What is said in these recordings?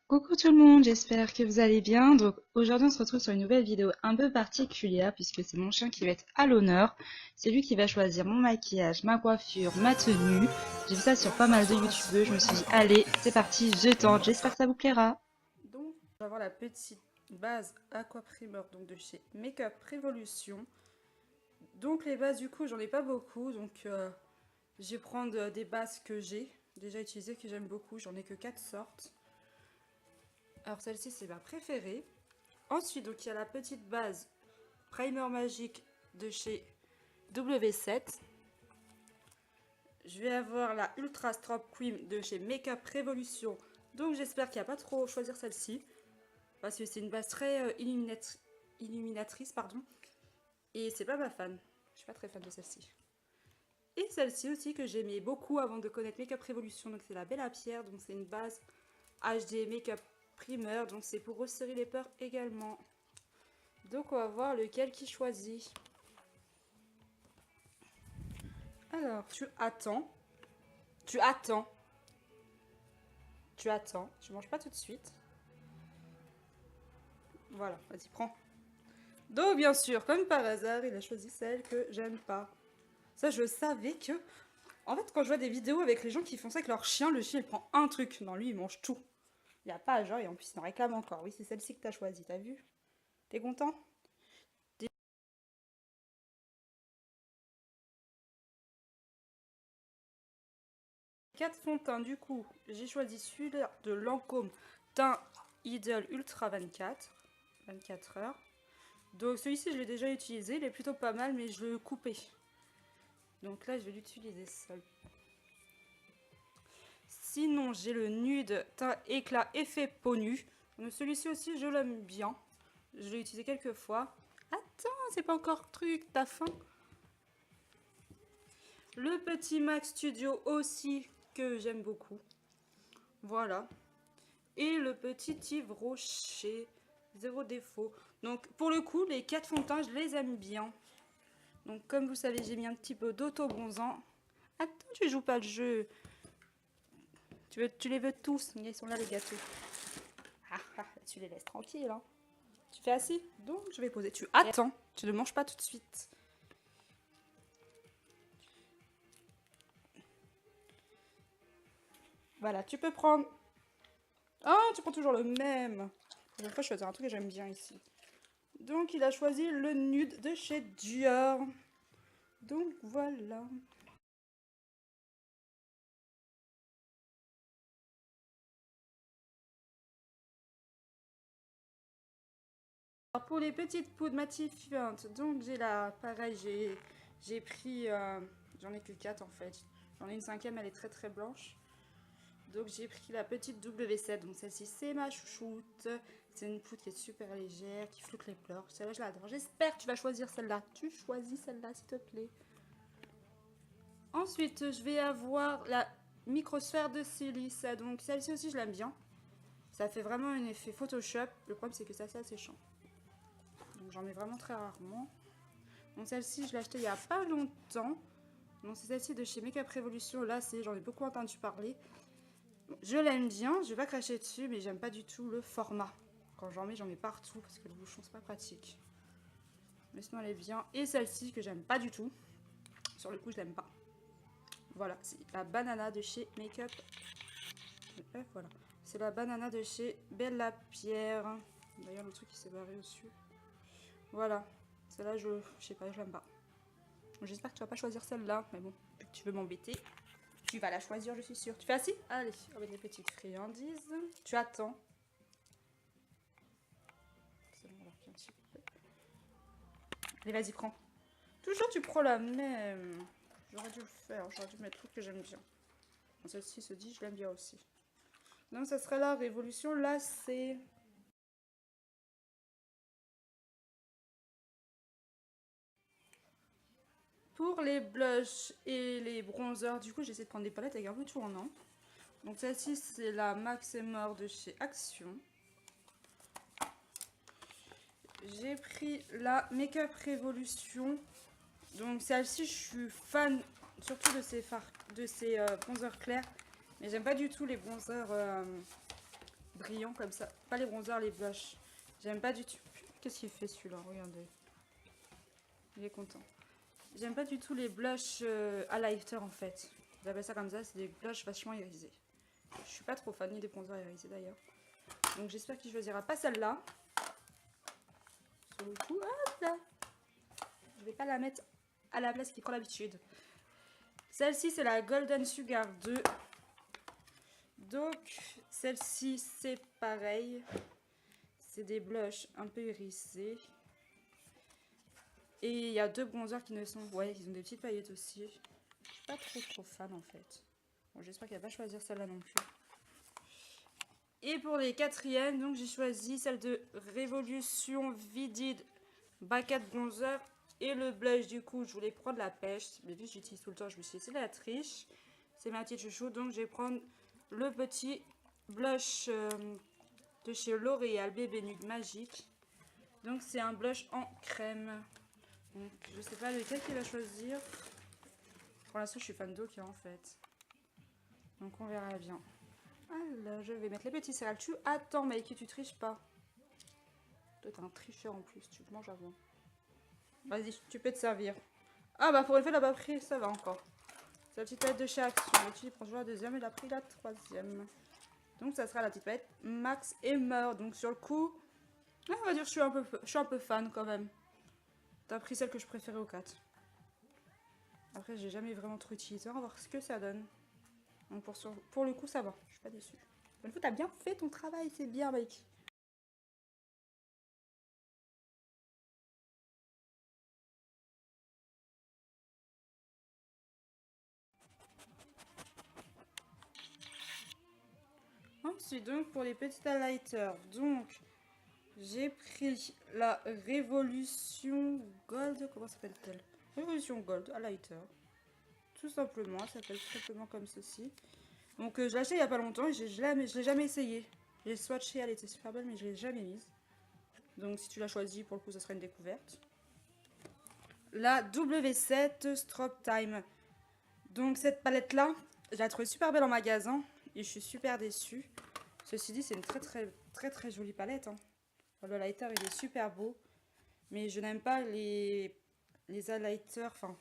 Coucou tout le monde, j'espère que vous allez bien. Donc aujourd'hui on se retrouve sur une nouvelle vidéo un peu particulière puisque c'est mon chien qui va être à l'honneur. C'est lui qui va choisir mon maquillage, ma coiffure, ma tenue. J'ai vu ça sur pas mal de youtubeurs, je me suis dit allez c'est parti, je tente, j'espère que ça vous plaira. Donc, on va avoir la petite base Aqua Primer donc de chez Makeup Revolution. Donc, les bases, du coup, j'en ai pas beaucoup. Donc, je vais prendre des bases que j'ai déjà utilisées, que j'aime beaucoup. J'en ai que 4 sortes. Alors, celle-ci, c'est ma préférée. Ensuite, donc, il y a la petite base Primer Magique de chez W7. Je vais avoir la Ultra Strop Cream de chez Makeup Revolution. Donc, j'espère qu'il n'y a pas trop à choisir celle-ci. Parce que c'est une base très illuminatrice, pardon. Et c'est pas ma fan. Je suis pas très fan de celle-ci. Et celle-ci aussi que j'aimais beaucoup avant de connaître Makeup Revolution. Donc c'est la Belle à Pierre. Donc c'est une base HD Makeup Primer. Donc c'est pour resserrer les pores également. Donc on va voir lequel qui choisit. Alors tu attends. Tu attends. Tu attends. Tu manges pas tout de suite. Voilà, vas-y, prends. Donc bien sûr, comme par hasard, il a choisi celle que j'aime pas. Ça, je savais que... En fait, quand je vois des vidéos avec les gens qui font ça avec leur chien, le chien, il prend un truc. Non, lui, il mange tout. Il n'y a pas genre, et en plus, il en réclame encore. Oui, c'est celle-ci que t'as choisie, t'as vu? T'es content? Des 4 fonds de teint, du coup, j'ai choisi celui-là de Lancôme Teint Idol Ultra 24 heures. Donc celui-ci, je l'ai déjà utilisé. Il est plutôt pas mal, mais je le coupais. Donc là, je vais l'utiliser seul. Sinon, j'ai le nude teint éclat effet peau nue. Celui-ci aussi, je l'aime bien. Je l'ai utilisé quelques fois. Attends, c'est pas encore truc, t'as faim? Le petit MAC Studio aussi, que j'aime beaucoup. Voilà. Et le petit Yves Rocher, zéro défaut. Donc, pour le coup, les 4 fonds de teint, je les aime bien. Donc, comme vous savez, j'ai mis un petit peu d'auto-bronzant. Attends, tu joues pas le jeu. Tu les veux tous. Ils sont là, les gâteaux. Ah, ah, tu les laisses tranquilles, hein. Tu fais assis? Donc, je vais poser. Tu attends. Tu ne manges pas tout de suite. Voilà, tu peux prendre. Ah, tu prends toujours le même. Une fois, je choisis un truc que j'aime bien ici. Donc, il a choisi le nude de chez Dior. Donc, voilà. Alors, pour les petites poudres matifiantes, donc j'ai là, pareil, j'ai pris, j'en ai que 4 en fait. J'en ai une cinquième, elle est très très blanche. Donc j'ai pris la petite W7, donc celle-ci c'est ma chouchoute. C'est une poudre qui est super légère, qui floute les pleurs. Celle-là je l'adore. J'espère que tu vas choisir celle-là. Tu choisis celle-là s'il te plaît. Ensuite je vais avoir la microsphère de silice. Donc celle-ci aussi je l'aime bien. Ça fait vraiment un effet Photoshop. Le problème c'est que c'est assez séchant. Donc j'en mets vraiment très rarement. Donc celle-ci je l'ai achetée il n'y a pas longtemps. Donc c'est celle-ci de chez Makeup Revolution. Là j'en ai beaucoup entendu parler. Je l'aime bien, je vais pas cracher dessus, mais j'aime pas du tout le format. Quand j'en mets partout parce que le bouchon c'est pas pratique. Mais sinon elle est bien. Et celle-ci que j'aime pas du tout. Sur le coup je l'aime pas. Voilà, c'est la banana de chez Makeup. Voilà. C'est la banana de chez Belle Pierre. D'ailleurs le truc qui s'est barré dessus. Voilà. Celle-là je sais pas, je l'aime pas. J'espère que tu vas pas choisir celle-là. Mais bon, vu que tu veux m'embêter. Tu vas la choisir, je suis sûre. Tu fais assis? Allez, on met des petites friandises. Tu attends. Allez, vas-y, prends. Toujours, tu prends la même. J'aurais dû le faire. J'aurais dû mettre le truc que j'aime bien. Celle-ci se dit, je l'aime bien aussi. Donc, ça serait la Révolution Lacée. Pour les blushs et les bronzers, du coup, j'essaie de prendre des palettes avec un peu tournant. Donc, celle-ci, c'est la Max et Mort de chez Action. J'ai pris la Makeup Revolution. Donc celle-ci, je suis fan surtout de ces bronzers clairs. Mais j'aime pas du tout les bronzers brillants comme ça. Pas les bronzers, les blushs. J'aime pas du tout. Qu'est-ce qu'il fait celui-là? Regardez. Il est content. J'aime pas du tout les blushs highlighter en fait. J'appelle ça comme ça, c'est des blushs vachement irisés. Je suis pas trop fan ni des bronzers irisés d'ailleurs. Donc j'espère qu'il choisira pas celle-là. Sur le coup, hop là. Je vais pas la mettre à la place qu'il prend l'habitude. Celle-ci c'est la Golden Sugar 2. Donc celle-ci c'est pareil. C'est des blushs un peu irisés. Et il y a 2 bronzers qui ne sont... Ouais, ils ont des petites paillettes aussi. Je suis pas trop fan en fait. Bon, j'espère qu'elle va pas choisir celle-là non plus. Et pour les quatrièmes, donc j'ai choisi celle de Révolution Vivid Bacat Bronzer. Et le blush, du coup, je voulais prendre la pêche. Mais vu que j'utilise tout le temps, je me suis dit, c'est la triche. C'est ma petite chouchou. Donc je vais prendre le petit blush de chez L'Oréal Bébé Nude Magique. Donc c'est un blush en crème. Donc je sais pas lequel qu'il va choisir. Pour l'instant je suis fan d'aucun en fait. Donc on verra bien. Alors je vais mettre les petits céréales. Tu attends Mikey, tu triches pas. Toi t'es un tricheur en plus, tu manges avant. Vas-y, tu peux te servir. Ah bah pour une fois il a pas pris, ça va encore. C'est la petite palette de chez Action. Il prend toujours la deuxième, il a pris la troisième. Donc ça sera la petite palette Max Hammer. Donc sur le coup, on va dire que je suis un peu fan quand même. T'as pris celle que je préférais aux 4. Après, j'ai jamais vraiment trop utilisé. On va voir ce que ça donne. Donc pour le coup, ça va. Je suis pas déçue. Une fois, t'as bien fait ton travail. C'est bien, mec. Ensuite, donc, pour les petits highlighters. Donc, j'ai pris la Révolution Gold. Comment s'appelle-t-elle? Révolution Gold Highlighter. Tout simplement. Elle s'appelle tout simplement comme ceci. Donc, je l'ai acheté il y a pas longtemps et je l'ai jamais essayé. J'ai swatché, elle était super belle, mais je l'ai jamais mise. Donc si tu l'as choisi, pour le coup, ça sera une découverte. La W7 Strobe Time. Donc cette palette-là, je la trouvée super belle en magasin et je suis super déçue. Ceci dit, c'est une très jolie palette. Hein. Le lighter, il est super beau. Mais je n'aime pas les highlighters, enfin,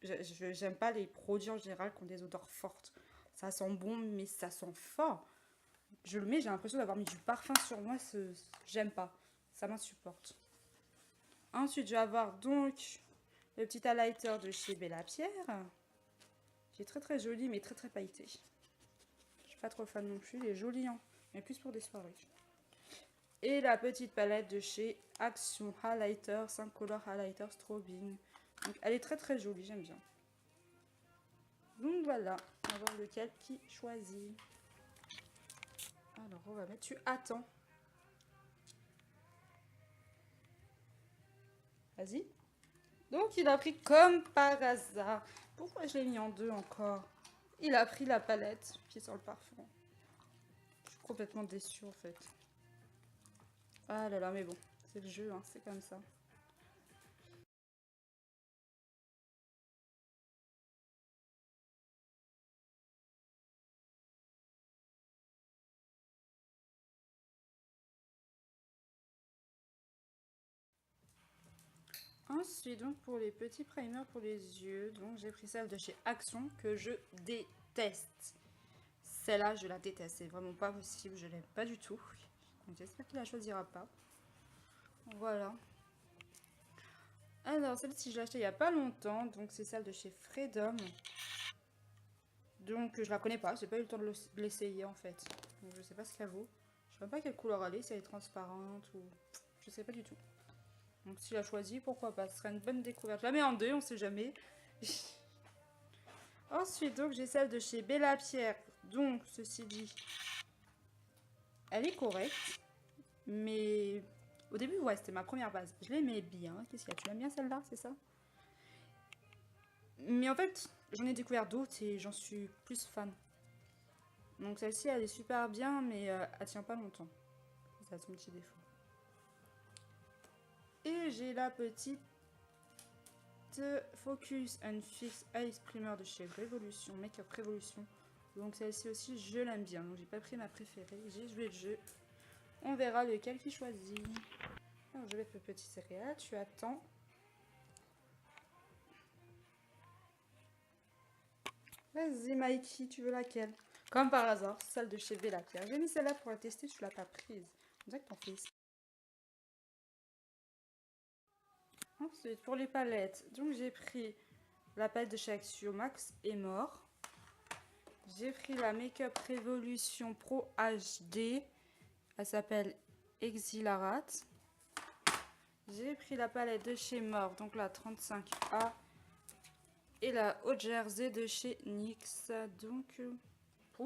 j'aime pas les produits en général qui ont des odeurs fortes. Ça sent bon, mais ça sent fort. Je le mets, j'ai l'impression d'avoir mis du parfum sur moi, j'aime pas. Ça m'insupporte. Ensuite, je vais avoir donc le petit highlighter de chez Bella Pierre. Qui est très joli, mais très pailleté. Je suis pas trop fan non plus, il est joli, hein, mais plus pour des soirées. Et la petite palette de chez Action Highlighter, 5 Color Highlighter Strobing. Donc, elle est très jolie, j'aime bien. Donc voilà, on va voir lequel qui choisit. Alors, on va mettre, tu attends. Vas-y. Donc il a pris comme par hasard. Pourquoi je l'ai mis en 2 encore? Il a pris la palette qui sent le parfum. Je suis complètement déçue en fait. Ah là là, mais bon, c'est le jeu, hein, c'est comme ça. Ensuite, donc pour les petits primers pour les yeux, donc j'ai pris celle de chez Action que je déteste. Celle-là, je la déteste, c'est vraiment pas possible, je l'aime pas du tout. Donc j'espère qu'il la choisira pas. Voilà. Alors celle-ci, je l'ai achetée il y a pas longtemps, donc c'est celle de chez Freedom. Donc je la connais pas, j'ai pas eu le temps de l'essayer en fait. Donc je sais pas ce qu'elle vaut. Je sais même pas quelle couleur elle est, si elle est transparente ou... Je sais pas du tout. Donc si la choisi, pourquoi pas, ce serait une bonne découverte. Je la mets en 2, on sait jamais. Ensuite, donc j'ai celle de chez Bella Pierre. Donc, ceci dit, elle est correcte. Mais au début, ouais, c'était ma première base. Je l'aimais bien. Qu'est-ce qu'il y a? Tu l'aimes bien celle-là, c'est ça? Mais en fait, j'en ai découvert d'autres et j'en suis plus fan. Donc celle-ci, elle est super bien, mais elle tient pas longtemps. Ça a son petit défaut. Et j'ai la petite Focus and Fix Ice Primer de chez Révolution, Make Up Révolution. Donc celle-ci aussi, je l'aime bien. Donc j'ai pas pris ma préférée. J'ai joué le jeu. On verra lequel qui choisit. Alors je vais faire petit céréales. Tu attends. Vas-y Mikey, tu veux laquelle? Comme par hasard, celle de chez Bella Pierre. J'ai mis celle-là pour la tester, tu l'as pas prise. On dirait que t'en fais. Ensuite, pour les palettes, donc j'ai pris la palette de chez Axiomax et Mort. J'ai pris la Makeup Revolution Pro HD. Elle s'appelle Exilarat. J'ai pris la palette de chez Mort, donc la 35A. Et la Haute Jersey de chez NYX. Donc,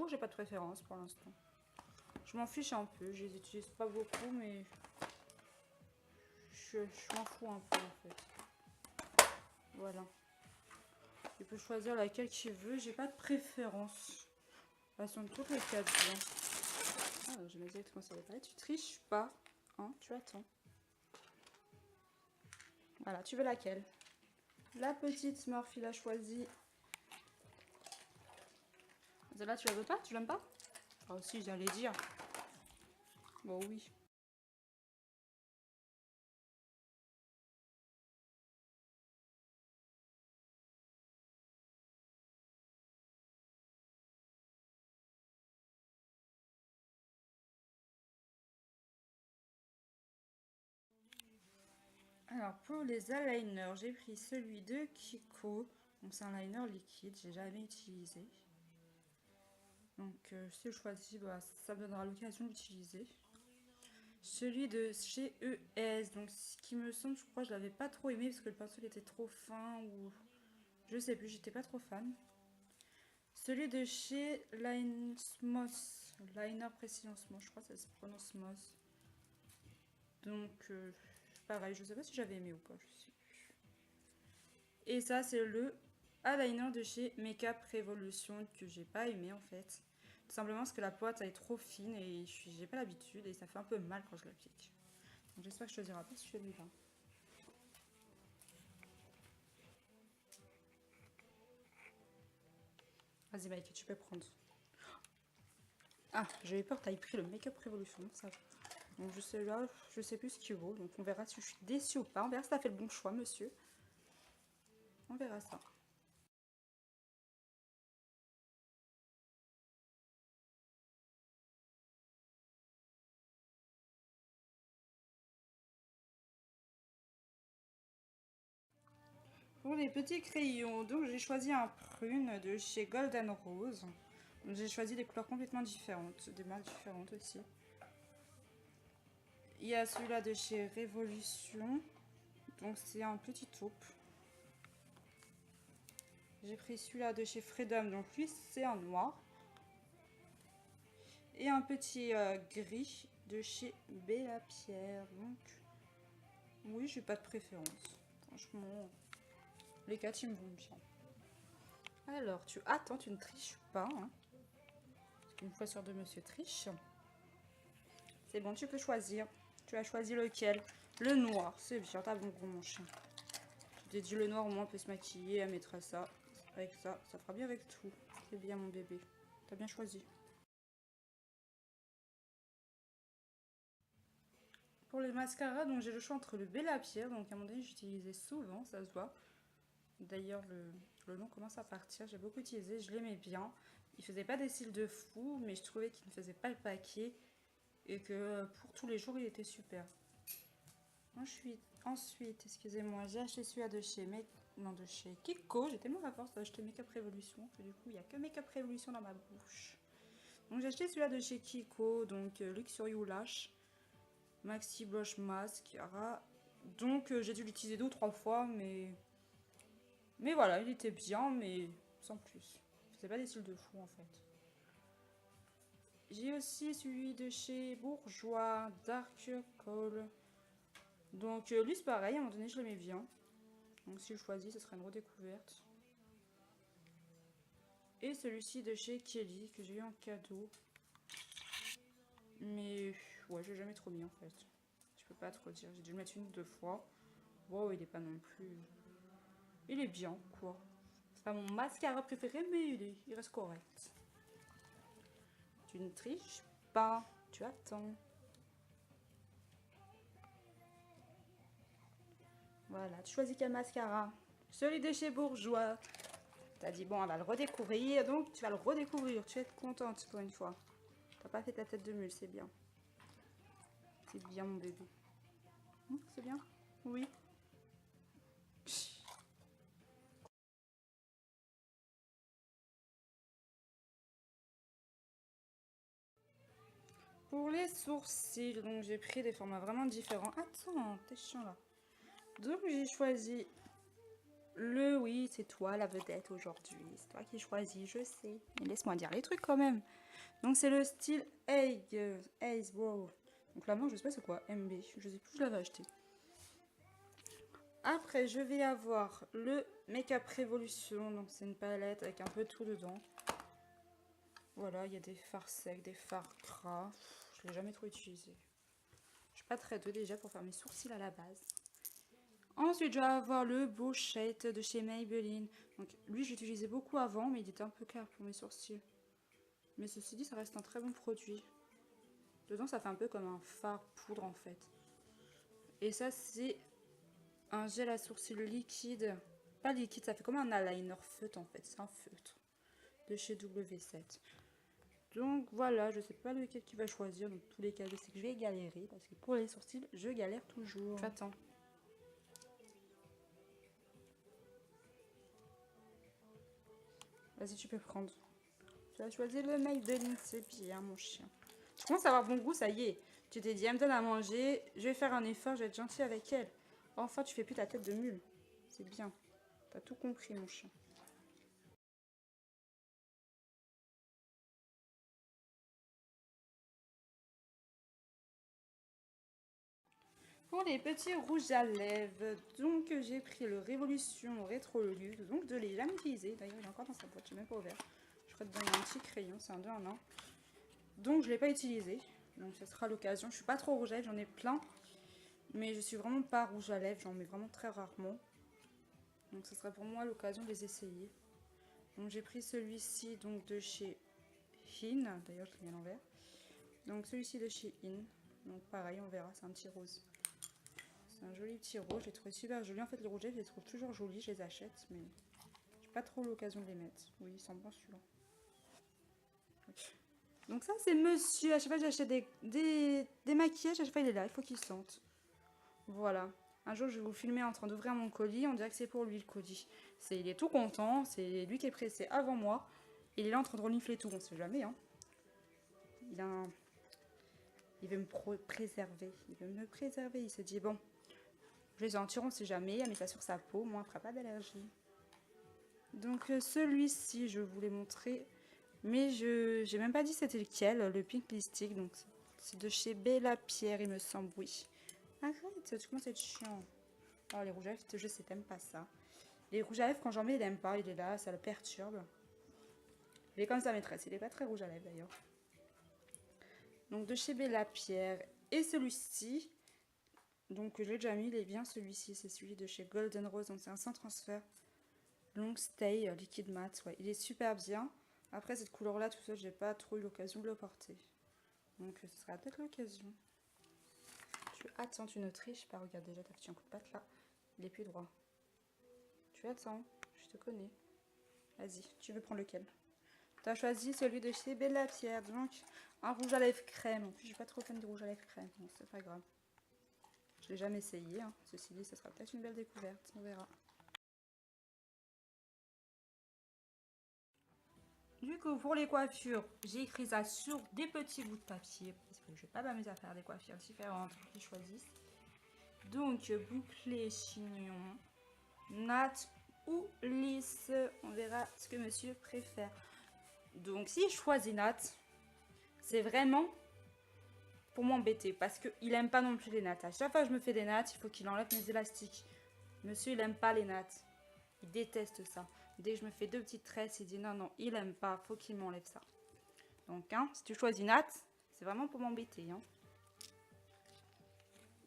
j'ai pas de préférence pour l'instant. Je m'en fiche un peu. Je les utilise pas beaucoup, mais je m'en fous un peu en fait. Voilà. Il peut choisir laquelle qu'il veut. J'ai pas de préférence. Elles sont toutes les 4 bien. Ah, je vais directement sur les palettes. Tu triches pas. Hein, tu attends. Voilà, tu veux laquelle? La petite Smurf, il a choisi. Celle-là, tu la veux pas? Tu l'aimes pas? Ah, si, j'allais dire. Bon, oui. Alors, pour les eyeliners, j'ai pris celui de Kiko. Donc, c'est un liner liquide, j'ai jamais utilisé. Donc, si je choisis, bah, ça me donnera l'occasion d'utiliser. Celui de chez ES, donc ce qui me semble, je crois, je l'avais pas trop aimé parce que le pinceau il était trop fin ou je sais plus, j'étais pas trop fan. Celui de chez Linesmos, Liner Précision Smos, je crois que ça se prononce Smos. Donc, pareil, je sais pas si j'avais aimé ou pas, je sais plus. Et ça, c'est le eyeliner de chez Makeup Revolution que j'ai pas aimé en fait. Tout simplement parce que la pointe elle est trop fine et j'ai pas l'habitude et ça fait un peu mal quand je l'applique. Donc j'espère que je choisirai pas celui-là. Vas-y Mike, tu peux prendre. Ah, j'avais peur, t'avais pris le Makeup Revolution, ça va. Donc je sais là, je sais plus ce qu'il vaut, donc on verra si je suis déçue ou pas. On verra si t'as fait le bon choix, monsieur. On verra ça. Pour les petits crayons, donc j'ai choisi un prune de chez Golden Rose. J'ai choisi des couleurs complètement différentes, des marques différentes aussi. Il y a celui-là de chez Révolution, donc c'est un petit taupe. J'ai pris celui-là de chez Freedom, donc lui c'est un noir. Et un petit gris de chez Bella Pierre, donc oui j'ai pas de préférence. Franchement, les 4 ils me vont bien. Alors tu attends, tu ne triches pas. Hein. Une fois sur deux, monsieur triche. C'est bon, tu peux choisir. Tu as choisi lequel? Le noir, c'est bien, t'as bon goût mon chien. Je t'ai dit le noir, au moins on peut se maquiller, elle mettra ça. Avec ça, ça fera bien avec tout. C'est bien mon bébé. T'as bien choisi. Pour les mascaras, donc j'ai le choix entre le Bella Pierre, donc à un moment donné j'utilisais souvent, ça se voit. D'ailleurs le nom commence à partir, j'ai beaucoup utilisé, je l'aimais bien. Il faisait pas des cils de fou, mais je trouvais qu'il ne faisait pas le paquet. Et que pour tous les jours il était super. Ensuite, excusez-moi, j'ai acheté celui-là de chez Kiko. J'ai tellement la force d'acheter Makeup Revolution que du coup il n'y a que Makeup Revolution dans ma bouche. Donc j'ai acheté celui-là de chez Kiko, donc Luxurious Lash Maxi Blush Mascara. Donc j'ai dû l'utiliser 2 ou 3 fois, mais voilà, il était bien, mais sans plus. C'est pas des cils de fou en fait. J'ai aussi celui de chez Bourjois Dark Coal. Donc lui c'est pareil, à un moment donné je l'aimais bien. Donc si je choisis, ce serait une redécouverte. Et celui-ci de chez Kelly que j'ai eu en cadeau. Mais ouais, j'ai jamais trop mis en fait. Je peux pas trop dire, j'ai dû le mettre 1 ou 2 fois. Wow, il est pas non plus... Il est bien quoi. C'est pas mon mascara préféré mais il reste correct. Tu ne triches pas. Tu attends. Voilà, tu choisis quel mascara? Celui de chez Bourjois. T'as dit, bon, on va le redécouvrir, donc tu vas le redécouvrir. Tu vas être contente pour une fois. T'as pas fait ta tête de mule, c'est bien. C'est bien, mon bébé. C'est bien? Oui. Pour les sourcils, donc j'ai pris des formats vraiment différents. Attends, t'es chiant là. Donc j'ai choisi le... Oui, c'est toi la vedette aujourd'hui. C'est toi qui choisis, je sais. Mais laisse-moi dire les trucs quand même. Donc c'est le style Ace Wow. Donc la main, je sais pas c'est quoi, MB. Je sais plus, je l'avais acheté. Après, je vais avoir le Make-up Révolution. Donc c'est une palette avec un peu tout dedans. Voilà, il y a des fards secs, des fards gras. Je l'ai jamais trop utilisé. Je suis pas très douée déjà pour faire mes sourcils à la base. Ensuite, je vais avoir le Beau Shade de chez Maybelline. Donc lui, j'utilisais beaucoup avant, mais il était un peu clair pour mes sourcils. Mais ceci dit, ça reste un très bon produit. Dedans, ça fait un peu comme un fard poudre en fait. Et ça, c'est un gel à sourcils liquide. Pas liquide, ça fait comme un eyeliner feutre en fait. C'est un feutre de chez W7. Donc voilà, je sais pas lequel qui va choisir. Dans tous les cas, je sais que je vais galérer. Parce que pour les sourcils, je galère toujours. J'attends. Vas-y, tu peux prendre. Tu as choisi le Maybelline, c'est bien mon chien. Tu commences à avoir bon goût, ça y est. Tu t'es dit, elle me donne à manger, je vais faire un effort, je vais être gentille avec elle. Enfin, tu fais plus ta tête de mule. C'est bien. T'as tout compris, mon chien. Pour les petits rouges à lèvres, donc j'ai pris le Révolution Rétro Luxe, donc je l'ai jamais utilisé. D'ailleurs, il est encore dans sa boîte, je n'ai même pas ouvert. Je crois dedans il y a un petit crayon, c'est un 2 en 1. Donc je ne l'ai pas utilisé. Donc ce sera l'occasion. Je suis pas trop rouge à lèvres, j'en ai plein. Mais je suis vraiment pas rouge à lèvres, j'en mets vraiment très rarement. Donc ce sera pour moi l'occasion de les essayer. Donc j'ai pris celui-ci donc de chez In. D'ailleurs je l'ai mis à l'envers. Donc celui-ci de chez In. Donc pareil, on verra, c'est un petit rose. C'est un joli petit rouge, je les trouve super jolis. En fait les rouges à lèvres, je les trouve toujours jolis, je les achète. Mais j'ai pas trop l'occasion de les mettre. Oui, il sent bon celui-là. Donc ça c'est monsieur, à chaque fois que j'achète des maquillages, à chaque fois il est là, il faut qu'il sente. Voilà. Un jour je vais vous filmer en train d'ouvrir mon colis, on dirait que c'est pour lui le colis. Il est tout content, c'est lui qui est pressé avant moi. Il est là en train de renifler tout, on sait jamais hein. Il veut me préserver, il se dit bon, je vais sentir, on sait jamais, il met ça sur sa peau, moi il fera pas d'allergie. Donc celui-ci je vous l'ai montré. Mais je n'ai même pas dit c'était lequel, le Pink Lipstick, donc c'est de chez Bella Pierre, il me semble, oui. Arrête, tu commences à être chiant. Oh, les rouges à lèvres, je sais, t'aimes pas ça. Les rouges à lèvres, quand j'en mets, il aime pas, il est là, ça le perturbe. Il est comme sa maîtresse, il est pas très rouge à lèvres d'ailleurs. Donc de chez Bella Pierre, et celui-ci, donc je l'ai déjà mis, il est bien celui-ci, c'est celui de chez Golden Rose, donc c'est un sans transfert. Long Stay, liquide mat, ouais, il est super bien. Après cette couleur là tout ça j'ai pas trop eu l'occasion de le porter. Donc ce sera peut-être l'occasion. Tu attends, tu ne triches pas. Regarde déjà, t'as petit un coup de patte là. Il est plus droit. Tu attends, je te connais. Vas-y, tu veux prendre lequel? Tu as choisi celui de chez Bella Pierre. Donc un rouge à lèvres crème. En plus j'ai pas trop fan du rouge à lèvres crème. Donc c'est pas grave. Je l'ai jamais essayé. Hein. Ceci dit, ça sera peut-être une belle découverte. On verra. Du coup, pour les coiffures, j'ai écrit ça sur des petits bouts de papier parce que je vais pas m'amuser à faire des coiffures différentes pour qu'ils choisissent. Donc, bouclé, chignon, natte ou lisse. On verra ce que monsieur préfère. Donc, si je choisis natte, c'est vraiment pour m'embêter parce qu'il aime pas non plus les nattes. À chaque fois que je me fais des nattes, il faut qu'il enlève mes élastiques. Monsieur, il aime pas les nattes. Il déteste ça. Dès que je me fais deux petites tresses, il dit non, non, il aime pas, faut qu'il m'enlève ça. Donc, hein, si tu choisis natte, c'est vraiment pour m'embêter. Hein.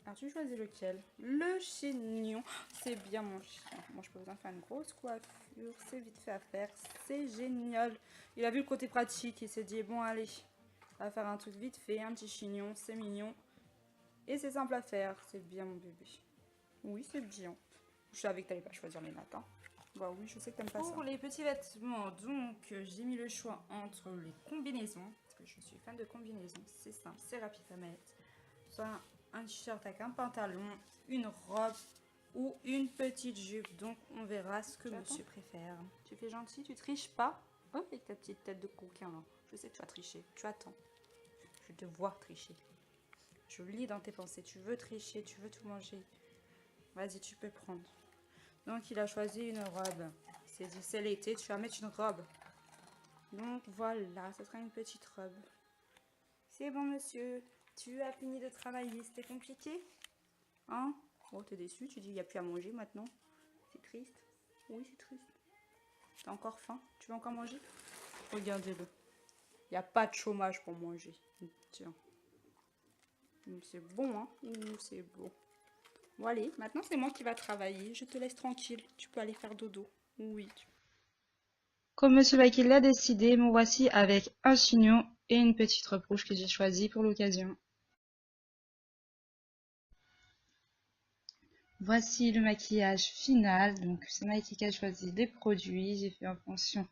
Alors, tu choisis lequel? Le chignon. C'est bien mon chien. Moi, je peux vous en faire une grosse coiffure. C'est vite fait à faire. C'est génial. Il a vu le côté pratique. Il s'est dit, bon, allez, On va faire un truc vite fait, un petit chignon, c'est mignon. Et c'est simple à faire, c'est bien mon bébé. Oui, c'est bien. Je savais que t'allais pas choisir les matins. Bah oui, je sais que t'aimes pas ça. Pour les petits vêtements, donc j'ai mis le choix entre les combinaisons, parce que je suis fan de combinaisons, c'est simple, c'est rapide à mettre. Soit un t-shirt avec un pantalon, une robe ou une petite jupe. Donc on verra ce que monsieur préfère. Tu fais gentil, tu triches pas. Oh, avec ta petite tête de coquin là. Je sais que tu vas tricher, tu attends. Je te vois tricher. Je lis dans tes pensées, tu veux tricher, tu veux tout manger. Vas-y, tu peux prendre. Donc il a choisi une robe. Il s'est dit c'est l'été, tu vas mettre une robe. Donc voilà, ce sera une petite robe. C'est bon monsieur, tu as fini de travailler, c'était compliqué? Hein? Oh, t'es déçu, tu dis il n'y a plus à manger maintenant. C'est triste? Oui, c'est triste. T'as encore faim? Tu veux encore manger? Regardez-le. Il n'y a pas de chômage pour manger. Tiens. C'est bon, hein? C'est bon. Bon, allez, maintenant c'est moi qui va travailler. Je te laisse tranquille. Tu peux aller faire dodo. Oui. Comme Monsieur Baki l'a décidé, me voici avec un chignon et une petite robe rouge que j'ai choisie pour l'occasion. Voici le maquillage final. Donc c'est Mikey qui a choisi les produits. J'ai fait en fonction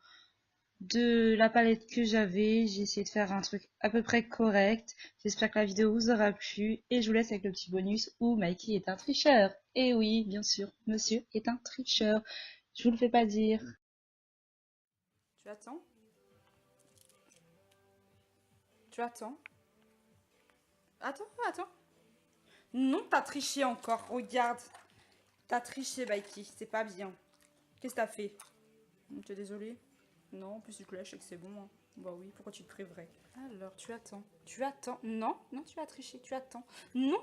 de la palette que j'avais. J'ai essayé de faire un truc à peu près correct. J'espère que la vidéo vous aura plu. Et je vous laisse avec le petit bonus où Mikey est un tricheur. Et oui, bien sûr, monsieur est un tricheur. Je vous le fais pas dire. Tu attends? Tu attends? Attends. Non, t'as triché encore. Regarde. T'as triché, Mikey. C'est pas bien. Qu'est-ce que t'as fait? T'es désolée? Non, en plus tu te lâches et que c'est bon. Hein. Bah oui, pourquoi tu te priverais? Alors, tu attends. Tu attends. Non, tu vas tricher. Tu attends. Non,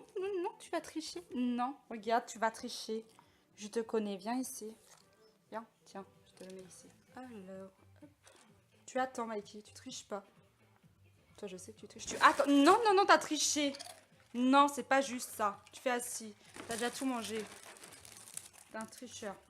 tu vas tricher. Non, regarde, tu vas tricher. Je te connais. Viens ici. Viens, tiens, je te le mets ici. Alors, hop. Tu attends, Mikey. Tu triches pas. Toi, je sais que tu triches. Tu attends. Non, t'as triché. Non, c'est pas juste ça. Tu fais assis. T'as déjà tout mangé. T'es un tricheur.